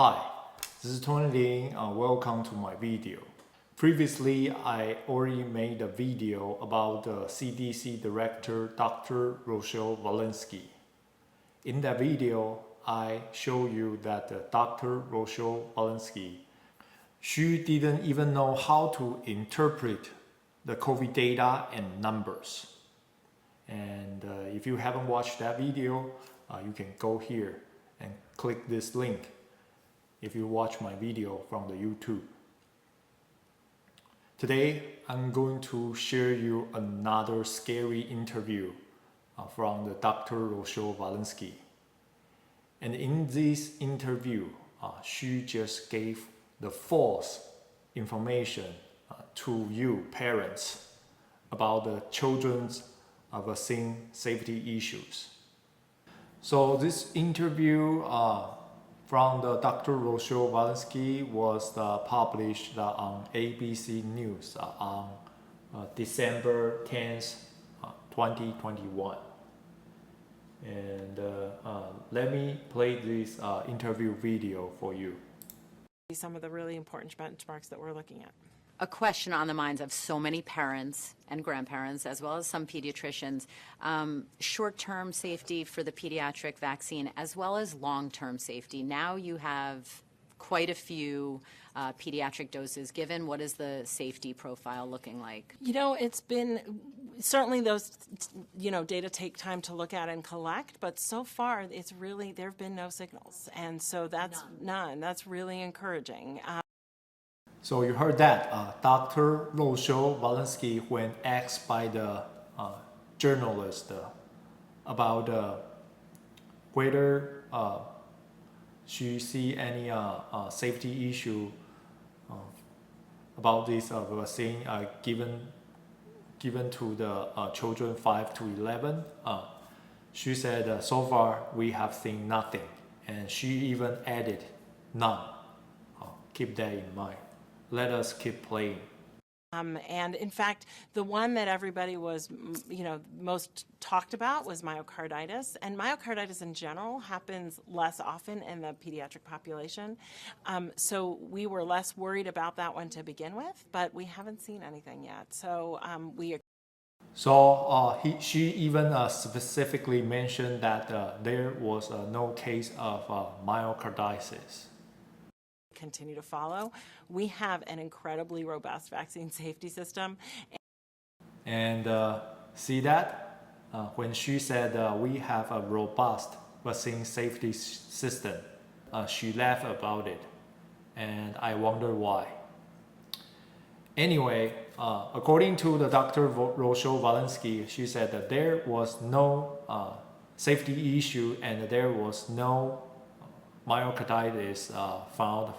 Hi, this is Tony Lin. Welcome to my video. Previously, I already made a video about the CDC Director Dr. Rochelle Walensky. In that video, I show you that Dr. Rochelle Walensky, she didn't even know how to interpret the COVID data and numbers. And if you haven't watched that video, you can go here and click this link if you watch my video from the YouTube. Today, I'm going to share you another scary interview from the Dr. Rochelle Walensky. And in this interview, she just gave the false information to you parents about the children's vaccine safety issues. So this interview from the Dr. Rochelle Walensky was published on ABC News on December 10th, 2021. And let me play this interview video for you. Some of the really important benchmarks that we're looking at. A question on the minds of so many parents and grandparents, as well as some pediatricians, short-term safety for the pediatric vaccine, as well as long-term safety. Now you have quite a few pediatric doses given. What is the safety profile looking like? You know, it's been, certainly those, data take time to look at and collect, but so far it's really, there have been no signals. And so that's none. That's really encouraging. So you heard that Dr. Rochelle Walensky, when asked by the journalist about whether she see any safety issue about this vaccine given to the children 5 to 11, she said, so far we have seen nothing, and she even added none. Keep that in mind. Let us keep playing. And in fact, the one that everybody was, most talked about was myocarditis. And myocarditis in general happens less often in the pediatric population. So we were less worried about that one to begin with, but we haven't seen anything yet. So she even specifically mentioned that there was no case of myocarditis. Continue to follow. We have an incredibly robust vaccine safety system. And see that? When she said we have a robust vaccine safety system, she laughed about it. And I wonder why. Anyway, according to the Dr. Rochelle Walensky, she said that there was no safety issue and there was no myocarditis found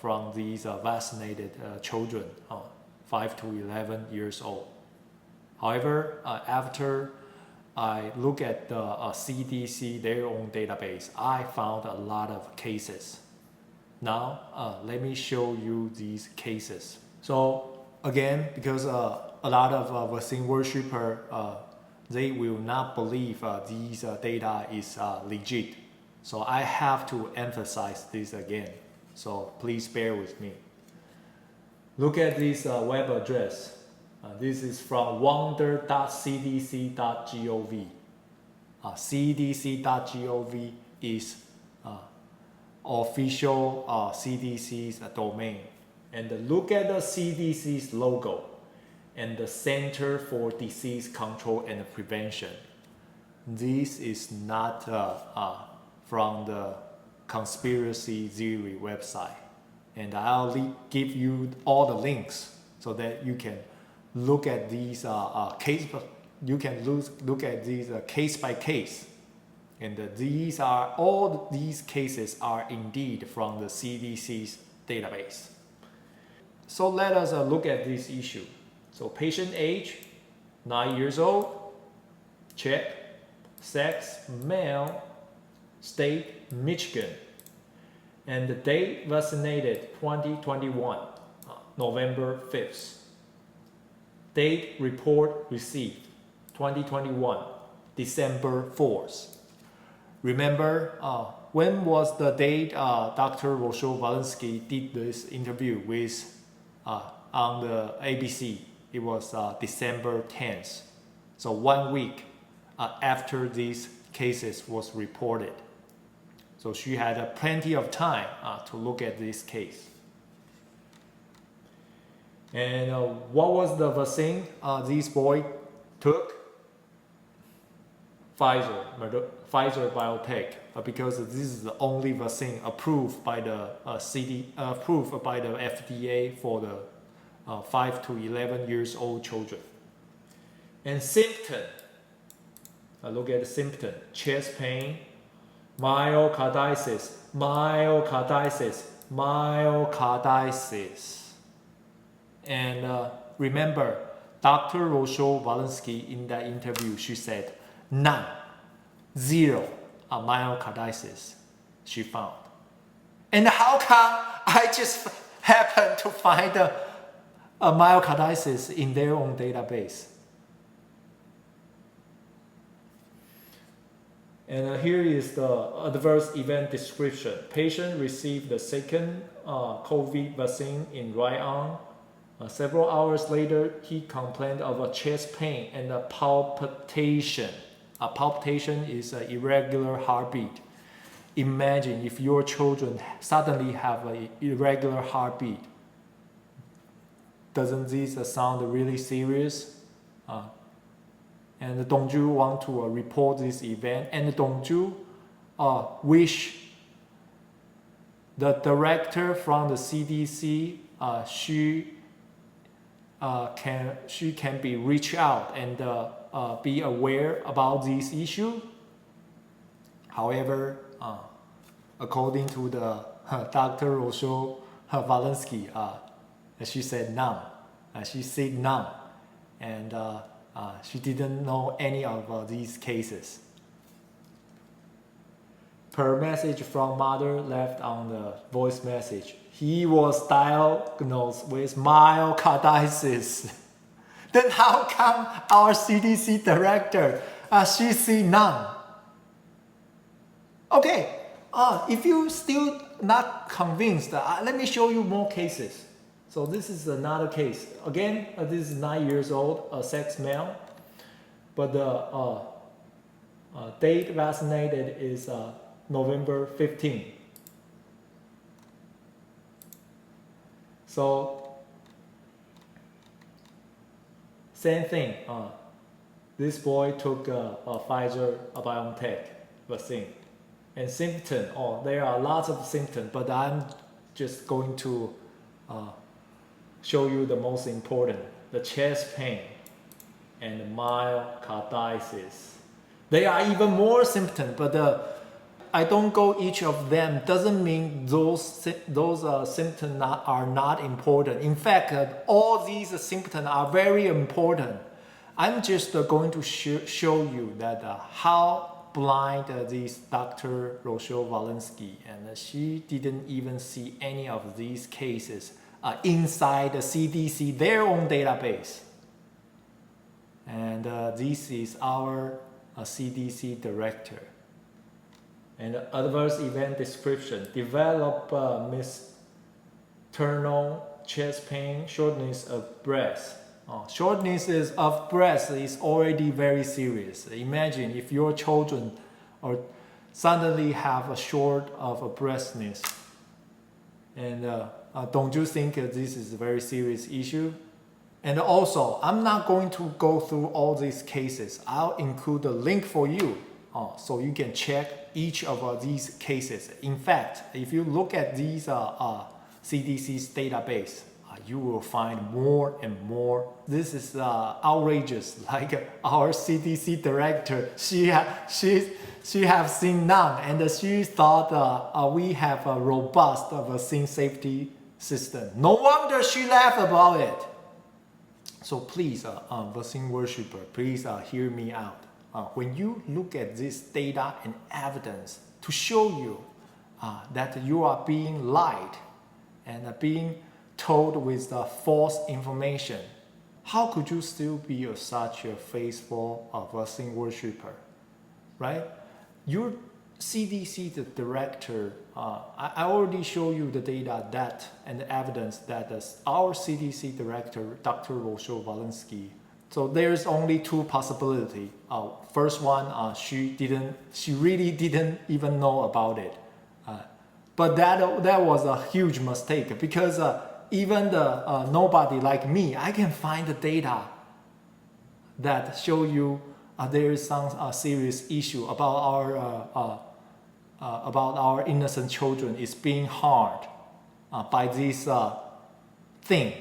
from these vaccinated children 5 to 11 years old. However, after I look at the CDC, their own database, I found a lot of cases. Now, let me show you these cases. So again, because a lot of vaccine worshippers, they will not believe these data is legit. So I have to emphasize this again. So please bear with me. Look at this web address. This is from wonder.cdc.gov. cdc.gov is official CDC's domain. And look at the CDC's logo and the Center for Disease Control and Prevention. This is not from the conspiracy theory website, and I'll give you all the links so that you can look at these look at these case by case, and all these cases are indeed from the CDC's database. So let us look at this issue. So patient age 9 years old, check. Sex male, state Michigan, and the date vaccinated 2021 November 5th. Date report received 2021 December 4th. Remember, when was the date Dr. Rochelle Walensky did this interview with on the ABC? It was December 10th. So 1 week after these cases was reported. So she had plenty of time to look at this case. And what was the vaccine this boy took? Pfizer Biotech, because this is the only vaccine approved by the FDA for the 5 to 11 years old children. And symptom, look at the symptom: chest pain, myocarditis. And remember, Dr. Rochelle Walensky in that interview, she said none, zero myocarditis she found. And how come I just happened to find a myocarditis in their own database? And here is the adverse event description. Patient received the second COVID vaccine in right arm. Several hours later, he complained of a chest pain and a palpitation. A palpitation is an irregular heartbeat. Imagine if your children suddenly have an irregular heartbeat. Doesn't this sound really serious? And don't you want to report this event? And don't you wish the director from the CDC, she can be reached out and be aware about this issue? However, according to the Dr. Rochelle Walensky, she said none. She said none, and she didn't know any of these cases. Per message from mother left on the voice message, he was diagnosed with myocarditis. Then how come our CDC director, she see none? Okay, if you still not convinced, let me show you more cases. So this is another case. Again, this is 9 years old, a sex male, but the date vaccinated is November 15. So same thing. This boy took a Pfizer BioNTech vaccine, and symptom. There are lots of symptoms, but I'm just going to show you the most important: the chest pain and the myocarditis. There are even more symptoms, but I don't go each of them. Doesn't mean those symptoms are not important. In fact, all these symptoms are very important. I'm just going to show you that how blind this Dr. Rochelle Walensky, and she didn't even see any of these cases inside the CDC, their own database. And this is our CDC director. And adverse event description: develop maternal chest pain, shortness of breath. Shortness of breath is already very serious. Imagine if your children suddenly have a short of a breathness. And don't you think this is a very serious issue? And also, I'm not going to go through all these cases. I'll include a link for you so you can check each of these cases. In fact, if you look at these CDC's database, you will find more and more. This is outrageous. Like our CDC director, she have seen none, and she thought we have a robust vaccine safety system. No wonder she laughed about it. So please, vaccine worshiper, please hear me out. When you look at this data and evidence to show you that you are being lied and being told with false information, how could you still be such a faithful vaccine worshiper, right? You're CDC the director, I already showed you the data that and the evidence that our CDC director, Dr. Rochelle Walensky. So there's only two possibilities. First one, she really didn't even know about it. But that was a huge mistake because even the nobody like me, I can find the data that show you there is some serious issue about our innocent children is being harmed by this thing.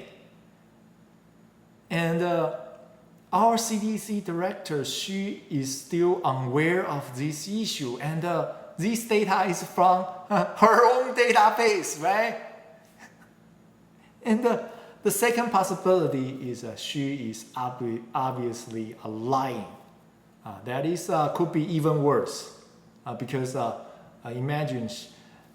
And our CDC director, she is still unaware of this issue, and this data is from her own database, right? And the second possibility is she is obviously lying. That is could be even worse because imagine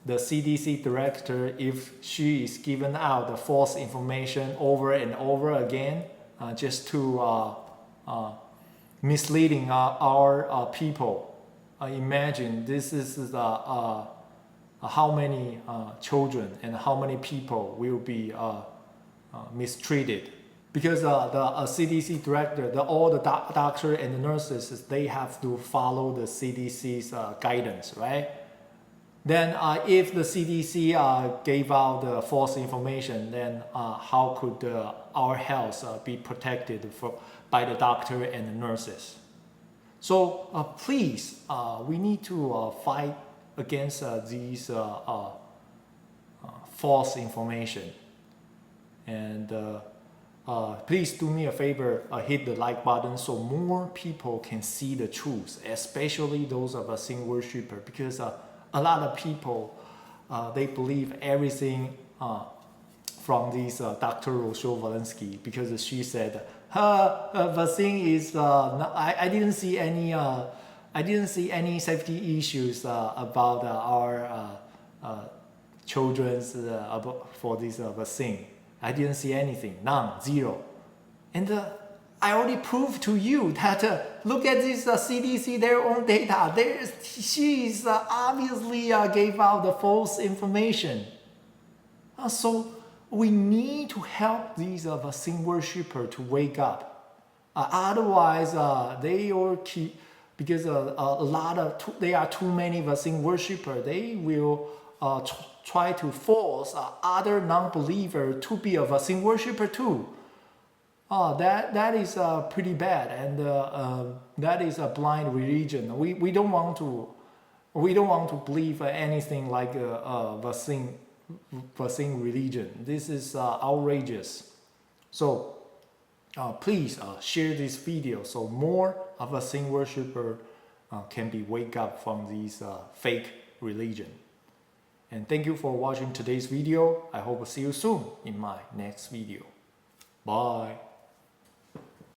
the CDC director, if she is giving out the false information over and over again just to misleading our people. Imagine this is how many children and how many people will be mistreated. Because the CDC director, all the doctors and the nurses, they have to follow the CDC's guidance, right? Then if the CDC gave out the false information, then how could our health be protected by the doctor and the nurses? So please, we need to fight against these false information. And please do me a favor, hit the like button so more people can see the truth, especially those of us in worshiper, because a lot of people, they believe everything from this Dr. Rochelle Walensky, because she said her vaccine is I didn't see any safety issues about our children's for this vaccine. I didn't see anything, none, zero. And I already proved to you that look at this CDC, their own data. She is obviously gave out the false information. So we need to help these vaccine worshippers to wake up. Otherwise, they will keep, because there are too many vaccine worshippers. They will try to force other non-believers to be a vaccine worshipper too. That is pretty bad, and that is a blind religion. We don't want to believe anything like a vaccine religion. This is outrageous. So please share this video so more of vaccine worshipper can be wake up from these fake religion. And thank you for watching today's video. I hope to see you soon in my next video. Bye.